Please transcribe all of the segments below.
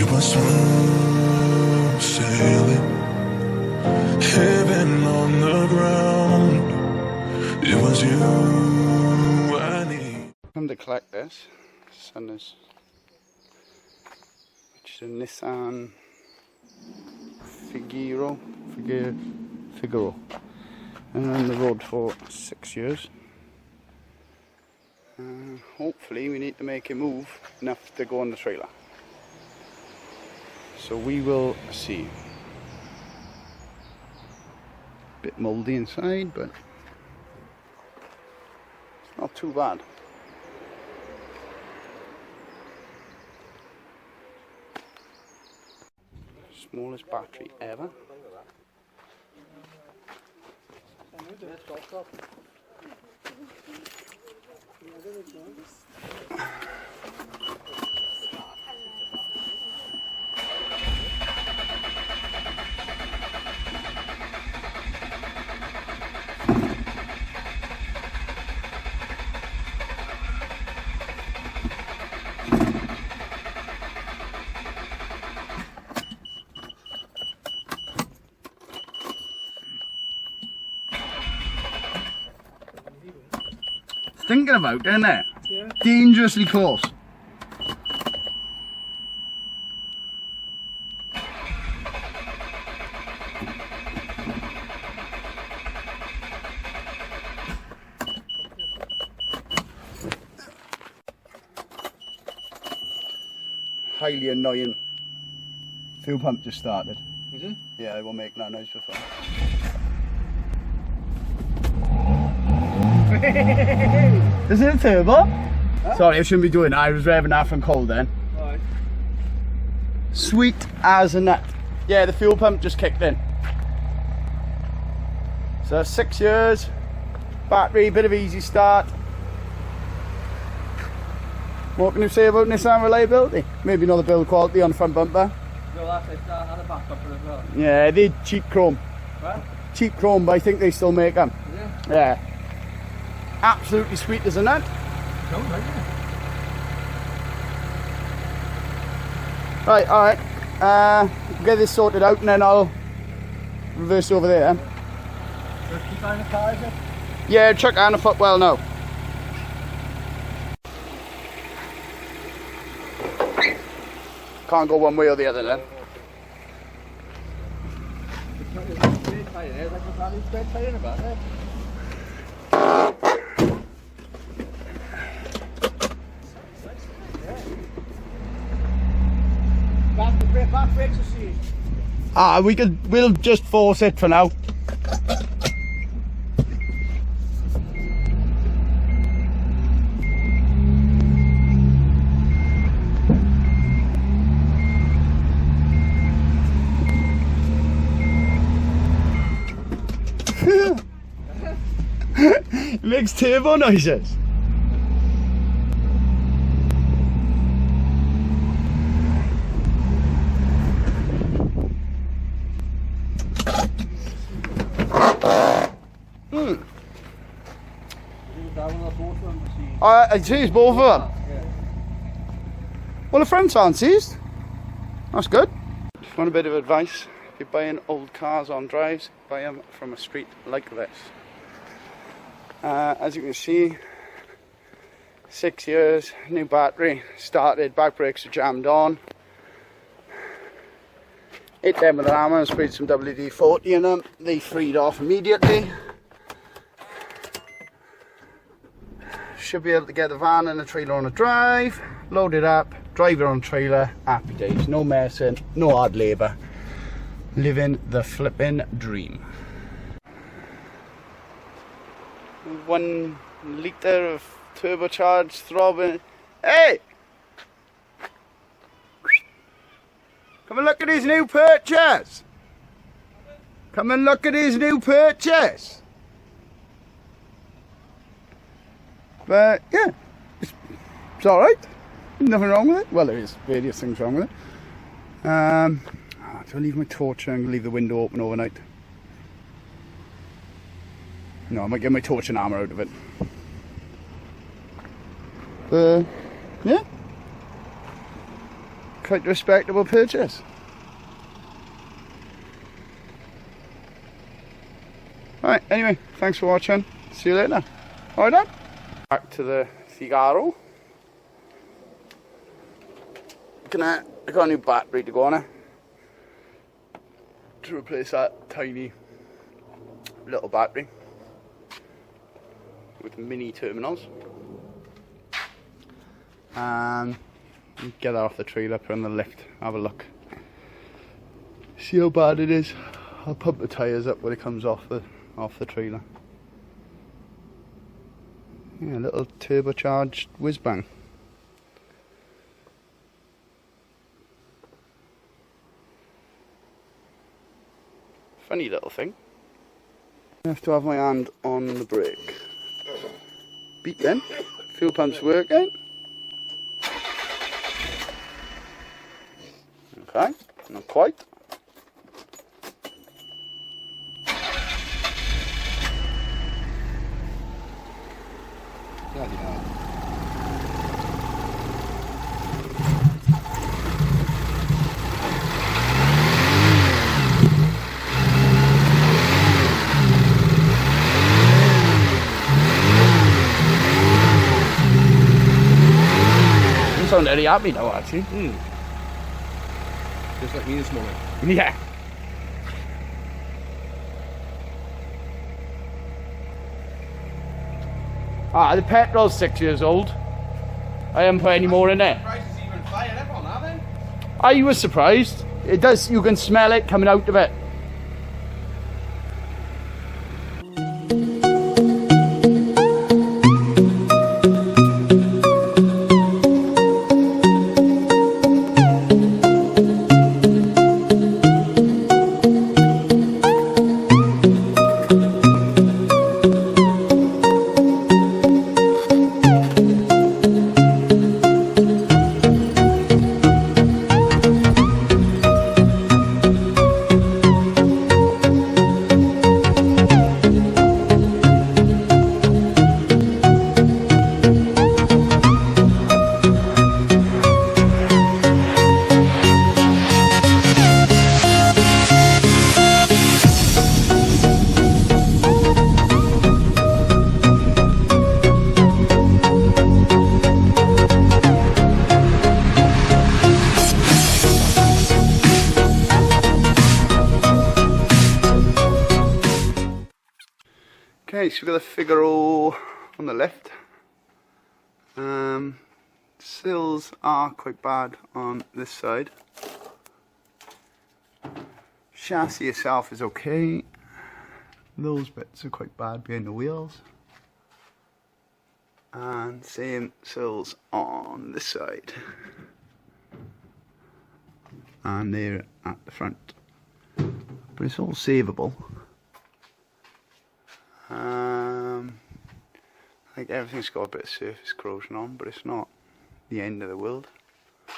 We were smooth sailing, heaven on the ground. It was you I need. Come to collect this. Son is, which is a Nissan Figaro. And on the road for 6 years. Hopefully we need to make it move enough to go on the trailer. So we will see. Bit mouldy inside, but it's not too bad. Smallest battery ever. Thinking about, isn't it? Yeah. Dangerously close. Highly annoying. Fuel pump just started. Is it? Yeah, it won't make that noise before. Is it a turbo? Huh? Sorry, I shouldn't be doing that. I was revving that from cold then. Right. Sweet as a nut. Yeah, the fuel pump just kicked in. So 6 years, battery, bit of easy start. What can you say about Nissan reliability? Maybe not the build quality on the front bumper. No, that's it, and the back bumper as well. Yeah, they cheap chrome. What? Cheap Chrome, but I think they still make them. Yeah. Yeah. Absolutely sweet as a nut. Sounds like it. Right, alright. Get this sorted out and then I'll reverse over there. Just keep on the car, is it? Yeah, chuck on a footwell now. Can't go one way or the other then. Back brakes are seized. We'll just force it for now. It makes turbo noises. I seized both of them. Yeah. Well, the fronts aren't seized. That's good. If you want a bit of advice, if you're buying old cars on drives, buy them from a street like this. As you can see, 6 years, new battery, started, back brakes are jammed on. Hit them with an hammer and sprayed some WD-40 in them. They freed off immediately. Should be able to get the van and the trailer on a drive, load it up, drive it on trailer, happy days, no messing, no hard labour. Living the flipping dream. 1 litre of turbocharged throbbing. Hey! Come and look at his new purchase! Come and look at his new purchase! But yeah, it's alright. Nothing wrong with it. Well, there is various things wrong with it. Do I leave my torch? I'm going to leave the window open overnight. No, I might get my torch and armour out of it. Yeah. quite a respectable purchase. Alright, anyway, thanks for watching. See you later. Alright then. Back to the Figaro. I got a new battery to go on it to replace that tiny little battery with mini terminals. And get that off the trailer, put it on the lift, have a look. See how bad it is. I'll pump the tyres up when it comes off the trailer. Yeah, a little turbocharged whiz bang. Funny little thing. I have to have my hand on the brake. Beep then. Fuel pump's working. Okay, not quite. Bloody hell. You sound really happy now, actually. Just like me this morning. Yeah. Ah, the petrol's 6 years old. I haven't put any more in there. Price is even fired up on that then? I was surprised. It does, you can smell it coming out of it. Okay, so we've got the Figaro on the left. Sills are quite bad on this side. Chassis itself is okay. Those bits are quite bad behind the wheels. And same sills on this side. And they're at the front. But it's all savable. I think everything's got a bit of surface corrosion on, but it's not the end of the world. I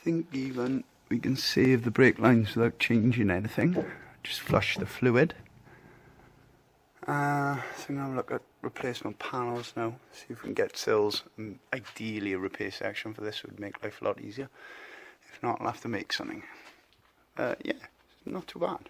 think even we can save the brake lines without changing anything. Just flush the fluid. So I'm going to have a look at replacement panels now, see if we can get sills, and ideally a repair section for this would make life a lot easier. If not, I'll have to make something. Yeah, not too bad.